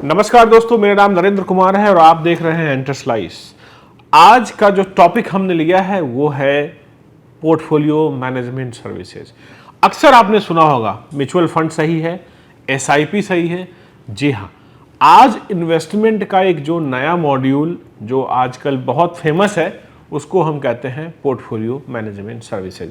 नमस्कार दोस्तों, मेरा नाम नरेंद्र कुमार है और आप देख रहे हैं एंटरस्लाइस। आज का जो टॉपिक हमने लिया है वो है पोर्टफोलियो मैनेजमेंट सर्विसेज। अक्सर आपने सुना होगा म्यूचुअल फंड सही है, एसआईपी सही है। जी हाँ, आज इन्वेस्टमेंट का एक जो नया मॉड्यूल जो आजकल बहुत फेमस है उसको हम कहते हैं पोर्टफोलियो मैनेजमेंट सर्विसेज।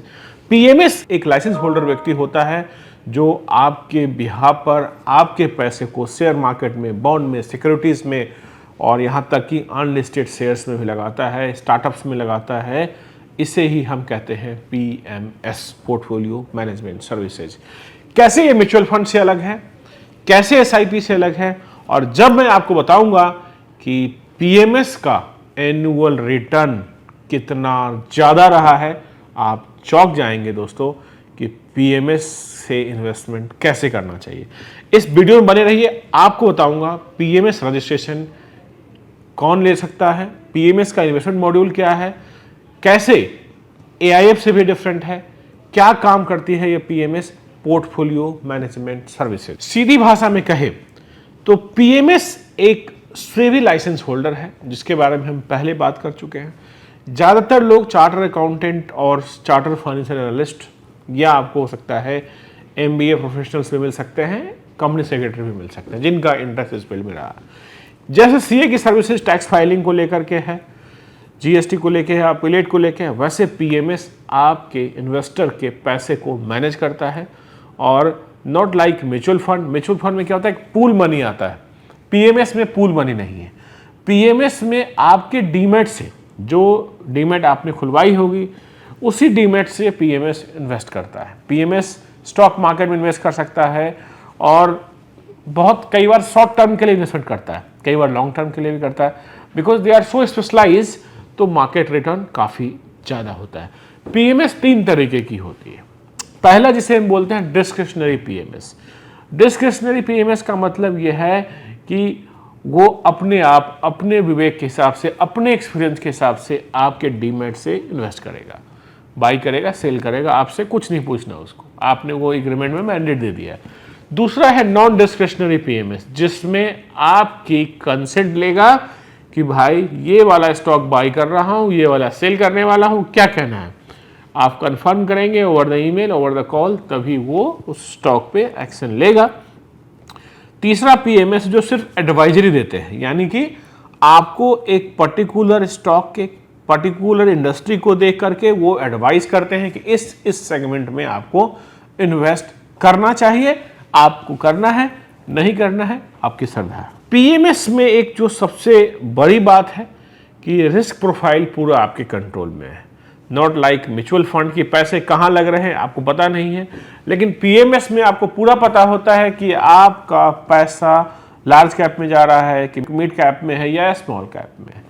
पीएमएस एक लाइसेंस होल्डर व्यक्ति होता है जो आपके बिहाफ पर आपके पैसे को शेयर मार्केट में, बॉन्ड में, सिक्योरिटीज़ में और यहाँ तक कि अनलिस्टेड शेयर्स में भी लगाता है, स्टार्टअप्स में लगाता है। इसे ही हम कहते हैं पीएमएस, पोर्टफोलियो मैनेजमेंट सर्विसेज। कैसे ये म्यूचुअल फंड से अलग है, कैसे एसआईपी से अलग है, और जब मैं आपको बताऊंगा कि पीएमएस का एनुअल रिटर्न कितना ज़्यादा रहा है, आप चौंक जाएंगे दोस्तों कि पीएमएस से इन्वेस्टमेंट कैसे करना चाहिए। इस वीडियो में बने रहिए, आपको बताऊंगा पीएमएस रजिस्ट्रेशन कौन ले सकता है, पीएमएस का इन्वेस्टमेंट मॉड्यूल क्या है, कैसे एआईएफ से भी डिफरेंट है, क्या काम करती है ये पीएमएस पोर्टफोलियो मैनेजमेंट सर्विसेज। सीधी भाषा में कहे तो पीएमएस एक सेबी लाइसेंस होल्डर है जिसके बारे में हम पहले बात कर चुके हैं। ज़्यादातर लोग चार्टर अकाउंटेंट और चार्टर फाइनेंशियल एनालिस्ट या आपको हो सकता है एमबीए प्रोफेशनल्स भी मिल सकते हैं, कंपनी सेक्रेटरी भी मिल सकते हैं जिनका इंटरेस्ट इस फील्ड में रहा है। जैसे सीए की सर्विसेज टैक्स फाइलिंग को लेकर के है, जीएसटी को लेके है, अपीलेट को लेके है, वैसे पीएमएस आपके इन्वेस्टर के पैसे को मैनेज करता है। और not like mutual fund. Mutual fund में क्या होता है, एक पूल मनी आता है, पीएमएस में पूल मनी नहीं है। पीएमएस में आपके डीमैट से, जो डीमैट आपने खुलवाई होगी उसी डीमैट से पीएमएस इन्वेस्ट करता है। पीएमएस स्टॉक मार्केट में इन्वेस्ट कर सकता है और कई बार शॉर्ट टर्म के लिए इन्वेस्टमेंट करता है, कई बार लॉन्ग टर्म के लिए भी करता है। Because they are so specialise, तो मार्केट रिटर्न काफ़ी ज़्यादा होता है। पीएमएस 3 तरीके की होती है। पहला जिसे हम बोलते हैं डिस्क्रिशनरी पीएमएस। डिस्क्रिशनरी पीएमएस का मतलब यह है कि वो अपने आप, अपने विवेक के हिसाब से, अपने एक्सपीरियंस के हिसाब से आपके डीमैट से इन्वेस्ट करेगा, बाई करेगा, सेल करेगा, आपसे कुछ नहीं पूछना उसको, आपने वो एग्रीमेंट में मैंडेट दे दिया है। दूसरा है नॉन डिस्क्रिशनरी पीएमएस, जिसमें आपकी कंसेंट लेगा कि भाई ये वाला स्टॉक बाई कर रहा हूँ, ये वाला सेल करने वाला हूँ, क्या कहना है। आप कंफर्म करेंगे over the email, over the call, तभी वो उस स्टॉक पे एक्शन लेगा। तीसरा पीएमएस जो सिर्फ एडवाइजरी देते हैं, यानी कि आपको एक पर्टिकुलर स्टॉक के पर्टिकुलर इंडस्ट्री को देख करके वो एडवाइस करते हैं कि इस सेगमेंट में आपको इन्वेस्ट करना चाहिए, आपको करना है, नहीं करना है, आपकी श्रद्धा है। पीएमएस में एक जो सबसे बड़ी बात है कि रिस्क प्रोफाइल पूरा आपके कंट्रोल में है। नॉट लाइक म्यूचुअल फंड की पैसे कहाँ लग रहे हैं आपको पता नहीं है, लेकिन पीएमएस में आपको पूरा पता होता है कि आपका पैसा लार्ज कैप में जा रहा है कि मिड कैप में है या स्मॉल कैप में है।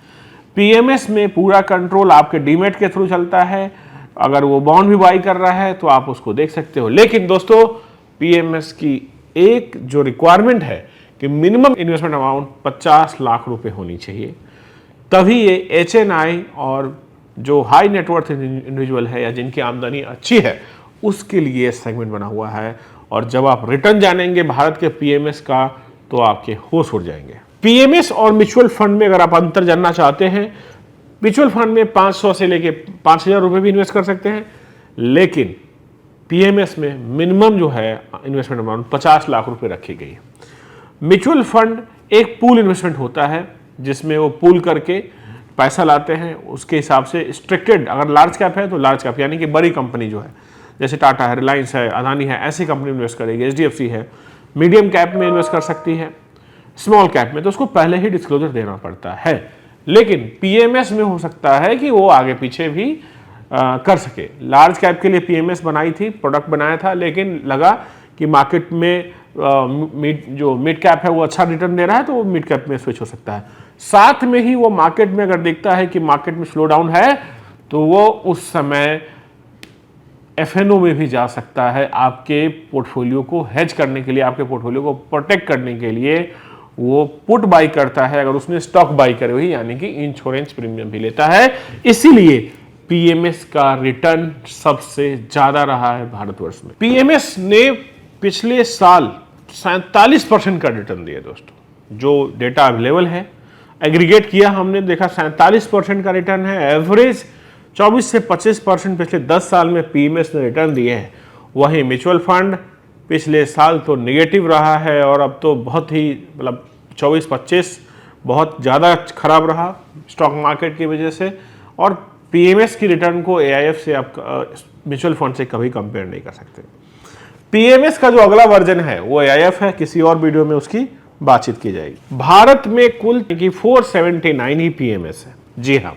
पीएमएस में पूरा कंट्रोल आपके डीमैट के थ्रू चलता है। अगर वो बॉन्ड भी बाई कर रहा है तो आप उसको देख सकते हो। लेकिन दोस्तों, पीएमएस की एक जो रिक्वायरमेंट है कि मिनिमम इन्वेस्टमेंट अमाउंट 50 लाख रुपए होनी चाहिए, तभी ये एचएनआई और जो हाई नेटवर्थ इंडिविजुअल है या जिनकी आमदनी अच्छी है उसके लिए सेगमेंट बना हुआ है। और जब आप रिटर्न जानेंगे भारत के पीएमएस का तो आपके होश उड़ जाएंगे। पीएमएस और म्यूचुअल फंड में अगर आप अंतर जानना चाहते हैं, म्यूचुअल फंड में 500 से लेके 5000 रुपये भी इन्वेस्ट कर सकते हैं, लेकिन पीएमएस में मिनिमम जो है इन्वेस्टमेंट अमाउंट 50 लाख रुपए रखी गई है। म्यूचुअल फंड एक पूल इन्वेस्टमेंट होता है जिसमें वो पूल करके पैसा लाते हैं, उसके हिसाब से स्ट्रिक्टेड, अगर लार्ज कैप है तो लार्ज कैप यानी कि बड़ी कंपनी जो है जैसे टाटा है, रिलायंस है, अदानी है, ऐसी कंपनी इन्वेस्ट करेगी। एचडीएफसी है, मीडियम कैप में इन्वेस्ट कर सकती है, स्मॉल कैप में तो उसको पहले ही डिस्क्लोजर देना पड़ता है। लेकिन पीएमएस में हो सकता है कि वो आगे पीछे भी कर सके। लार्ज कैप के लिए पीएमएस बनाई थी, प्रोडक्ट बनाया था, लेकिन लगा कि मार्केट में जो मिड कैप है वो अच्छा रिटर्न दे रहा है तो वो मिड कैप में स्विच हो सकता है। साथ में ही वो मार्केट में अगर देखता है कि मार्केट में स्लो डाउन है तो वो उस समय एफएनओ में भी जा सकता है, आपके पोर्टफोलियो को हेज करने के लिए, आपके पोर्टफोलियो को प्रोटेक्ट करने के लिए वो पुट बाई करता है। अगर उसने स्टॉक बाई करे हुई यानी कि इंश्योरेंस प्रीमियम भी लेता है। इसीलिए पीएमएस का रिटर्न सबसे ज्यादा रहा है भारतवर्ष में। पीएमएस ने पिछले साल 47% का रिटर्न दिया दोस्तों। जो डेटा अवेलेबल है, एग्रीगेट किया हमने, देखा 47% का रिटर्न है। एवरेज 24 से 25% पिछले 10 साल में पीएमएस ने रिटर्न दिए हैं। वहीं म्यूचुअल फंड पिछले साल तो नेगेटिव रहा है और अब तो बहुत ही मतलब 24-25 बहुत ज़्यादा खराब रहा स्टॉक मार्केट की वजह से। और पीएमएस की रिटर्न को एआईएफ से आप म्यूचुअल फंड से कभी कंपेयर नहीं कर सकते। पीएमएस का जो अगला वर्जन है वो एआईएफ है, किसी और वीडियो में उसकी बातचीत की जाएगी। भारत में कुल 479 ही पीएमएस है। जी हाँ,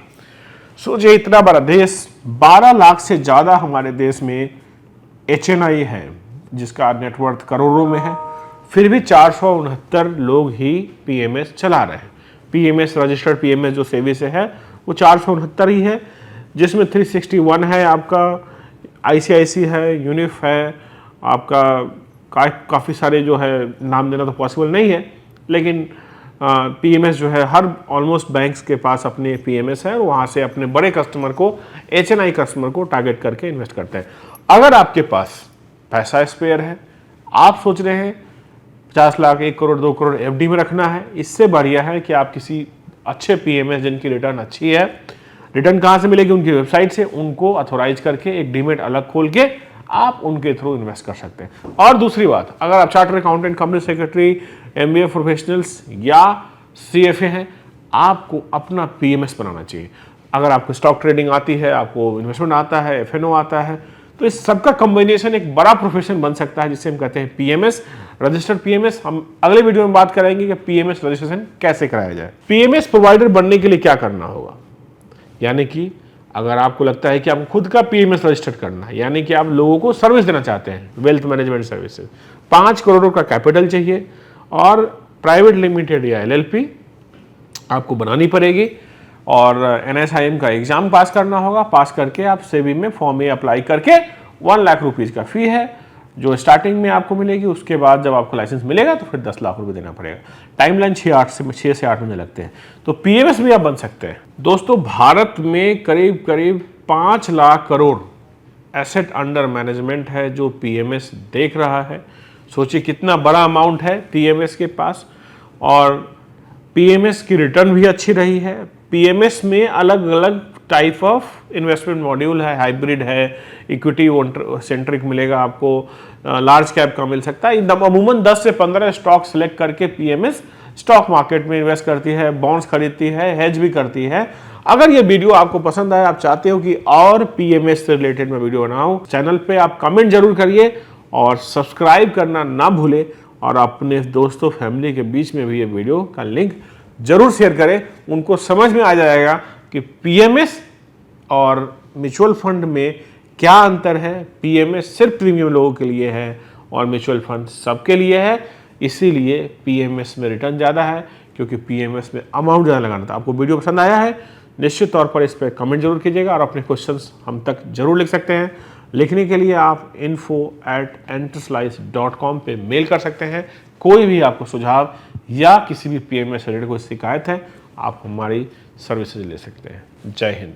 सोचिए इतना बड़ा देश, 12 लाख से ज़्यादा हमारे देश में एचएनआई है जिसका नेटवर्थ करोड़ों में है, फिर भी 469 लोग ही पीएमएस चला रहे हैं। पीएमएस रजिस्टर्ड पीएमएस जो सेवी से है वो 469 ही है, जिसमें 361 है आपका आईसीआईसी है, यूनिफ है आपका, काफ़ी सारे जो है नाम देना तो पॉसिबल नहीं है, लेकिन पीएमएस जो है हर ऑलमोस्ट बैंक्स के पास अपने पीएमएस है और वहाँ से अपने बड़े कस्टमर को, एचएनआई कस्टमर को टारगेट करके इन्वेस्ट करते हैं। अगर आपके पास पैसा स्पेयर है, आप सोच रहे हैं 50 लाख, 1 करोड़, 2 करोड़ एफडी में रखना है, इससे बढ़िया है कि आप किसी अच्छे पीएमएस जिनकी रिटर्न अच्छी है, रिटर्न कहाँ से मिलेगी, उनकी वेबसाइट से, उनको अथोराइज करके एक डीमेट अलग खोल के आप उनके थ्रू इन्वेस्ट कर सकते हैं। और दूसरी बात, अगर आप chartered accountant, company secretary, MBA professionals या सीएफए हैं, आपको अपना पीएमएस बनाना चाहिए। अगर आपको स्टॉक ट्रेडिंग आती है, आपको इन्वेस्टमेंट आता है, एफएनओ आता है, तो इस सबका कॉम्बिनेशन एक बड़ा प्रोफेशन बन सकता है जिसे हम कहते हैं पीएमएस, रजिस्टर्ड पीएमएस। हम अगले वीडियो में बात करेंगे कि पीएमएस रजिस्ट्रेशन कैसे कराया जाए। पीएमएस प्रोवाइडर बनने के लिए क्या करना होगा, यानी कि अगर आपको लगता है कि आपको खुद का पीएमएस रजिस्टर्ड करना है, यानी कि आप लोगों को सर्विस देना चाहते हैं, वेल्थ मैनेजमेंट सर्विसेज, 5 करोड़ का कैपिटल चाहिए और प्राइवेट लिमिटेड या एलएलपी आपको बनानी पड़ेगी और एनएसआईएम का एग्जाम पास करना होगा। पास करके आप सेबी में फॉर्म ए अप्लाई करके 1 लाख रुपीज़ का फी है जो स्टार्टिंग में आपको मिलेगी। उसके बाद जब आपको लाइसेंस मिलेगा तो फिर 10 लाख रुपए देना पड़ेगा। टाइमलाइन 6 से 8 महीने लगते हैं। तो पीएमएस भी आप बन सकते हैं। दोस्तों, भारत में करीब करीब 5 lakh crore asset under management है जो पीएमएस देख रहा है। सोचिए कितना बड़ा अमाउंट है पीएमएस के पास, और पीएमएस की रिटर्न भी अच्छी रही है। पीएमएस में अलग अलग टाइप ऑफ इन्वेस्टमेंट मॉड्यूल है, हाइब्रिड है, इक्विटी सेंट्रिक मिलेगा आपको, लार्ज कैप का मिल सकता है। अमूमन 10 से 15 स्टॉक सेलेक्ट करके पीएमएस स्टॉक मार्केट में इन्वेस्ट करती है, बॉन्ड्स खरीदती है, हेज भी करती है। अगर ये वीडियो आपको पसंद आया, आप चाहते हो कि और पीएमएस से रिलेटेड मैं वीडियो बनाऊं, चैनल पे आप कमेंट जरूर करिए और सब्सक्राइब करना ना भूलें, और अपने दोस्तों फैमिली के बीच में भी ये वीडियो का लिंक जरूर शेयर करें। उनको समझ में आ जाएगा कि पीएमएस और म्यूचुअल फंड में क्या अंतर है। पीएमएस सिर्फ प्रीमियम लोगों के लिए है और म्यूचुअल फंड सबके लिए है। इसीलिए पीएमएस में रिटर्न ज़्यादा है, क्योंकि पीएमएस में अमाउंट ज़्यादा लगाना था। आपको वीडियो पसंद आया है, निश्चित तौर पर इस पर कमेंट जरूर कीजिएगा और अपने क्वेश्चंस हम तक जरूर लिख सकते हैं। लिखने के लिए आप info@enterslice.com पे मेल कर सकते हैं। कोई भी आपको सुझाव या किसी भी पीएमएस से रिलेटेड कोई शिकायत है, आप हमारी सर्विसेज ले सकते हैं। जय हिंद।